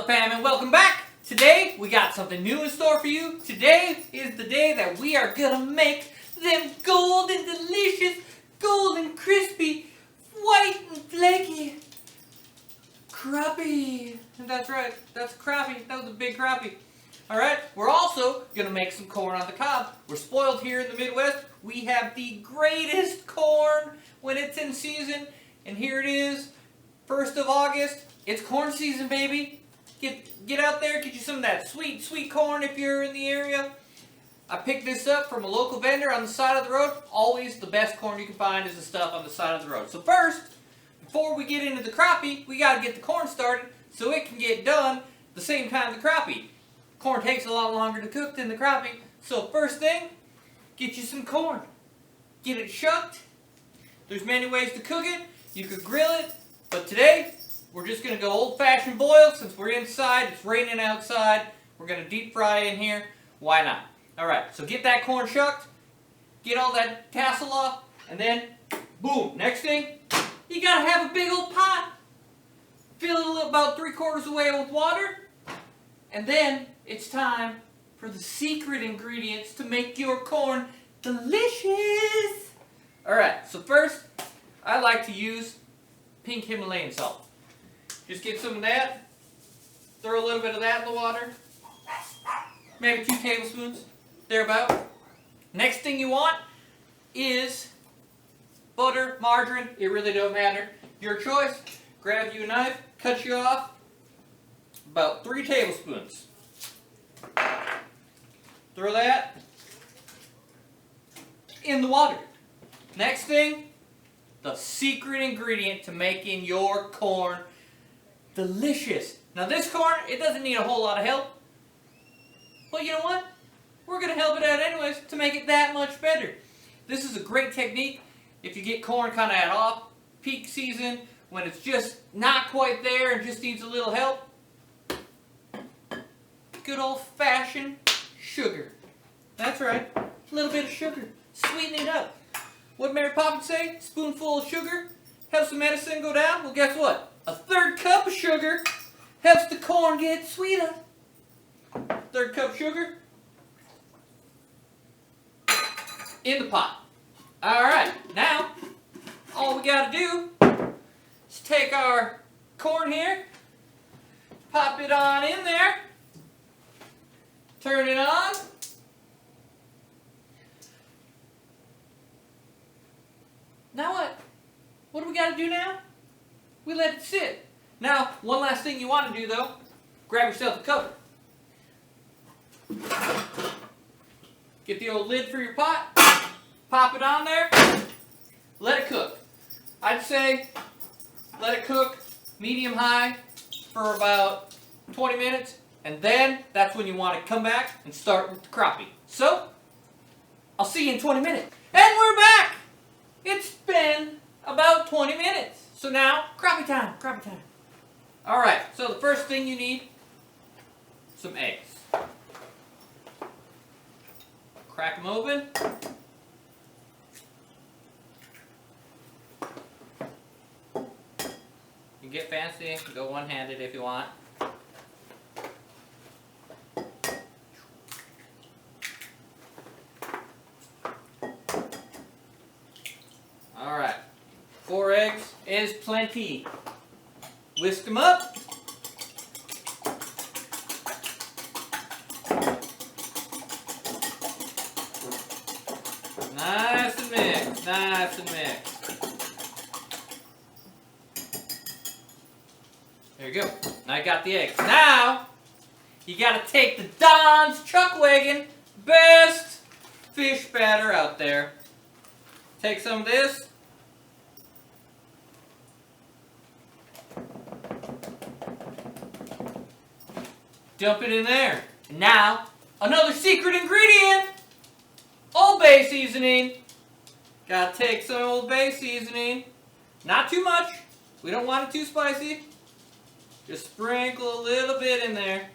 fam, and welcome back. Today we got something new in store for you. Today is the day that we are gonna make them golden delicious, golden crispy, white and flaky crappie. That's right, that's crappie. That was a big crappie. Alright, we're also gonna make some corn on the cob. We're spoiled here in the Midwest. We have the greatest corn when it's in season, and here it is, 1st of August. It's corn season, baby. Get out there, get you some of that sweet, sweet corn if you're in the area. I picked this up from a local vendor on the side of the road. Always the best corn you can find is the stuff on the side of the road. So first, before we get into the crappie, we got to get the corn started so it can get done the same time the crappie. Corn takes a lot longer to cook than the crappie. So first thing, get you some corn. Get it shucked. There's many ways to cook it. You could grill it, but today we're just going to go old-fashioned boil. Since we're inside, it's raining outside, we're going to deep fry in here. Why not? Alright, so get that corn shucked, get all that tassel off, and then, boom, next thing, you got to have a big old pot. Fill it about 3/4 away with water, and then it's time for the secret ingredients to make your corn delicious. Alright, so first, I like to use pink Himalayan salt. Just get some of that, throw a little bit of that in the water, maybe 2 tablespoons, thereabout. Next thing you want is butter, margarine, it really don't matter. Your choice. Grab you a knife, cut you off about 3 tablespoons. Throw that in the water. Next thing, the secret ingredient to making your corn delicious. Now this corn, it doesn't need a whole lot of help. But you know what? We're going to help it out anyways to make it that much better. This is a great technique if you get corn kind of at off-peak season, when it's just not quite there and just needs a little help. Good old-fashioned sugar. That's right, a little bit of sugar. Sweeten it up. What Mary Poppins say? Spoonful of sugar helps the medicine go down. Well, guess what? A 1/3 cup of sugar helps the corn get sweeter. 1/3 cup sugar in the pot. Alright, now all we got to do is take our corn here, pop it on in there, turn it on. Now what? What do we got to do now? We let it sit. Now, one last thing you want to do though, grab yourself a cover. Get the old lid for your pot, pop it on there, let it cook. I'd say let it cook medium-high for about 20 minutes, and then that's when you want to come back and start with the crappie. So, I'll see you in 20 minutes. And we're back! It's been about 20 minutes. So now, crappie time, crappie time. Alright, so the first thing you need, some eggs. Crack them open. You can get fancy, go one-handed if you want. Alright, 4 eggs is plenty. Whisk them up. Nice and mixed, nice and mixed. There you go. Now I got the eggs. Now, you got to take the Don's Chuck Wagon, best fish batter out there. Take some of this. Dump it in there. Now, another secret ingredient. Old Bay seasoning. Gotta take some Old Bay seasoning. Not too much. We don't want it too spicy. Just sprinkle a little bit in there.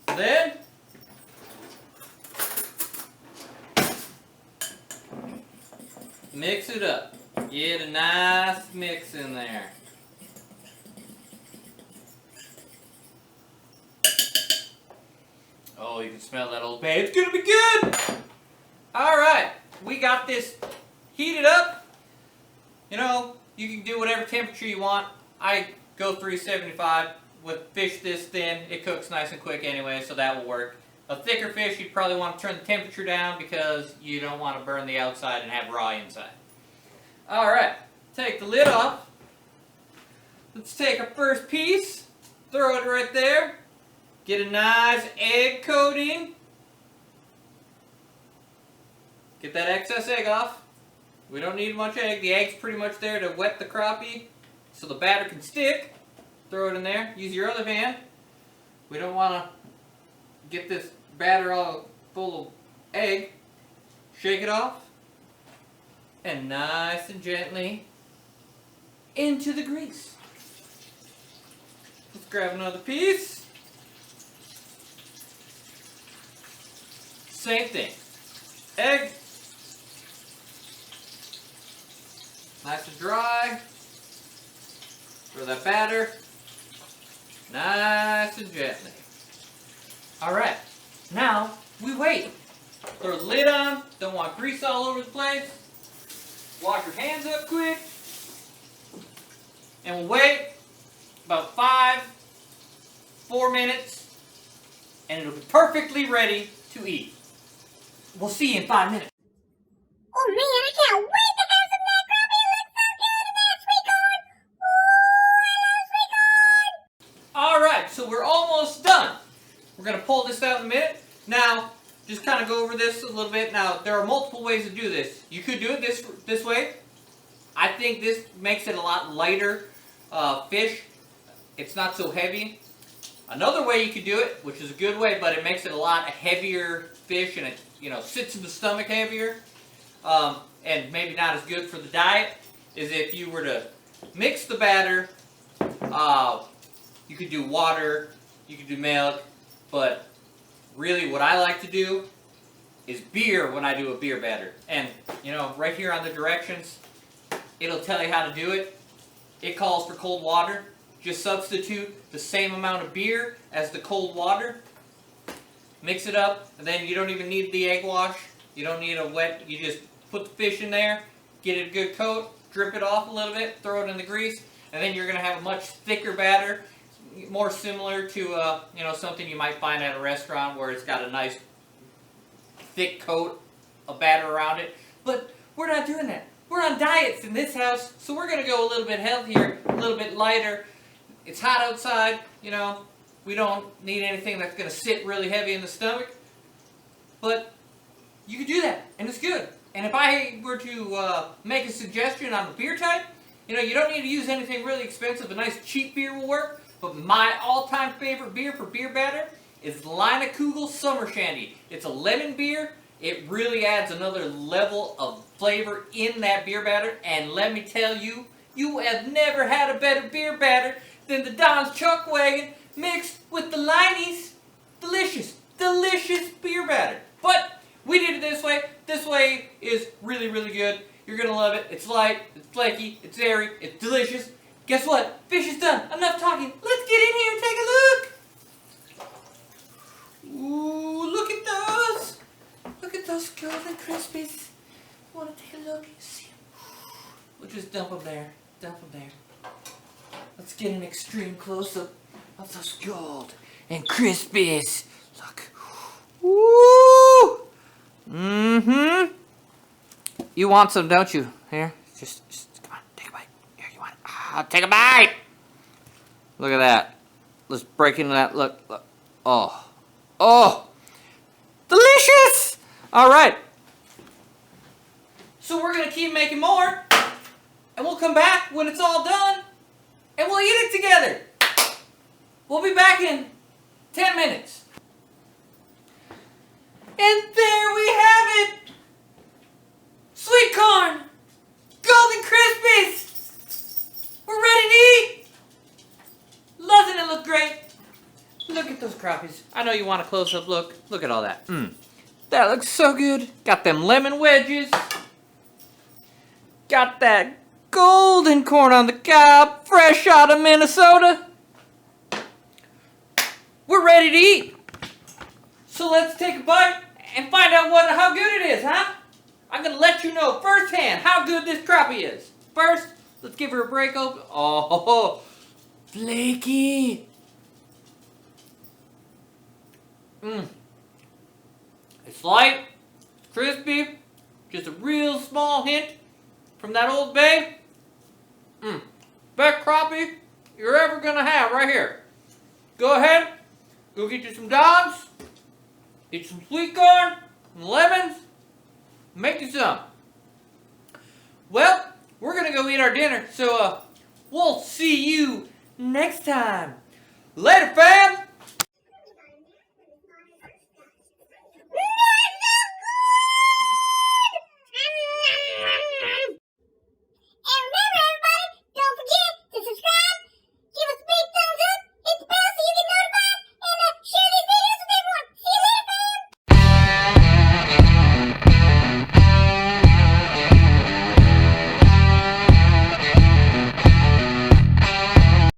Then, mix it up. Get a nice mix in there. Oh, you can smell that, Old Bay. It's gonna be good! Alright, we got this heated up. You know, you can do whatever temperature you want. I go 375. With fish this thin, it cooks nice and quick anyway, so that will work. A thicker fish, you'd probably want to turn the temperature down because you don't want to burn the outside and have raw inside. Alright, take the lid off. Let's take our first piece, throw it right there. Get a nice egg coating. Get that excess egg off. We don't need much egg. The egg's pretty much there to wet the crappie so the batter can stick. Throw it in there. Use your other hand. We don't want to get this batter all full of egg. Shake it off. And nice and gently into the grease. Let's grab another piece. Same thing. Egg. Nice and dry. Throw that batter. Nice and gently. Alright, now we wait. Throw the lid on. Don't want grease all over the place. Wash your hands up quick. And we'll wait about 4 minutes. And it'll be perfectly ready to eat. We'll see you in 5 minutes. Oh man, I can't wait to have some of that crappie. It looks so good and that sweet corn. Ooh, I love sweet corn. Alright, so we're almost done. We're going to pull this out in a minute. Now, just kind of go over this a little bit. Now, there are multiple ways to do this. You could do it this way. I think this makes it a lot lighter fish. It's not so heavy. Another way you could do it, which is a good way, but it makes it a lot heavier fish and it sits in the stomach heavier and maybe not as good for the diet, is if you were to mix the batter. You could do water, you could do milk, but really what I like to do is beer when I do a beer batter. And right here on the directions, it'll tell you how to do it. It calls for cold water. Just substitute the same amount of beer as the cold water. Mix it up, and then you don't even need the egg wash. You don't need a wet, you just put the fish in there, get it a good coat, drip it off a little bit, throw it in the grease, and then you're going to have a much thicker batter, more similar to something you might find at a restaurant where it's got a nice thick coat of batter around it. But we're not doing that. We're on diets in this house, so we're going to go a little bit healthier, a little bit lighter. It's hot outside, we don't need anything that's going to sit really heavy in the stomach. But you can do that, and it's good. And if I were to make a suggestion on the beer type, you don't need to use anything really expensive. A nice cheap beer will work. But my all-time favorite beer for beer batter is Kugel Summer Shandy. It's a lemon beer. It really adds another level of flavor in that beer batter. And let me tell you, you have never had a better beer batter than the Don's Chuck Wagon mixed with the Liney's. Delicious, delicious beer batter. But we did it this way. This way is really, really good. You're going to love it. It's light, it's flaky, it's airy, it's delicious. Guess what? Fish is done. Enough talking. Let's get in here and take a look. Ooh, look at those. Look at those golden Crispies. Want to take a look? See them? We'll just dump them there. Dump them there. Let's get an extreme close-up of those gold and Crispies. Look. Woo! Mm-hmm. You want some, don't you? Here, just come on, take a bite. Here, you want it? Take a bite. Look at that. Let's break into that. Look. Oh, delicious. All right. So we're gonna keep making more, and we'll come back when it's all done, and we'll eat it together. We'll be back in 10 minutes. And there we have it. Sweet corn, golden Crispies. We're ready to eat. Doesn't it look great? Look at those crappies. I know you want a close-up look. Look at all that. That looks so good. Got them lemon wedges. Got that golden corn on the cob, fresh out of Minnesota. We're ready to eat. So let's take a bite and find out how good it is, huh? I'm gonna let you know firsthand how good this crappie is. First, let's give her a break open. Oh, flaky. It's light, crispy, just a real small hint from that Old Bay. Best crappie you're ever gonna have right here. Go ahead, go get you some Dobbs, get some sweet corn, some lemons, make you some. Well, we're gonna go eat our dinner, so we'll see you next time. Later, fam!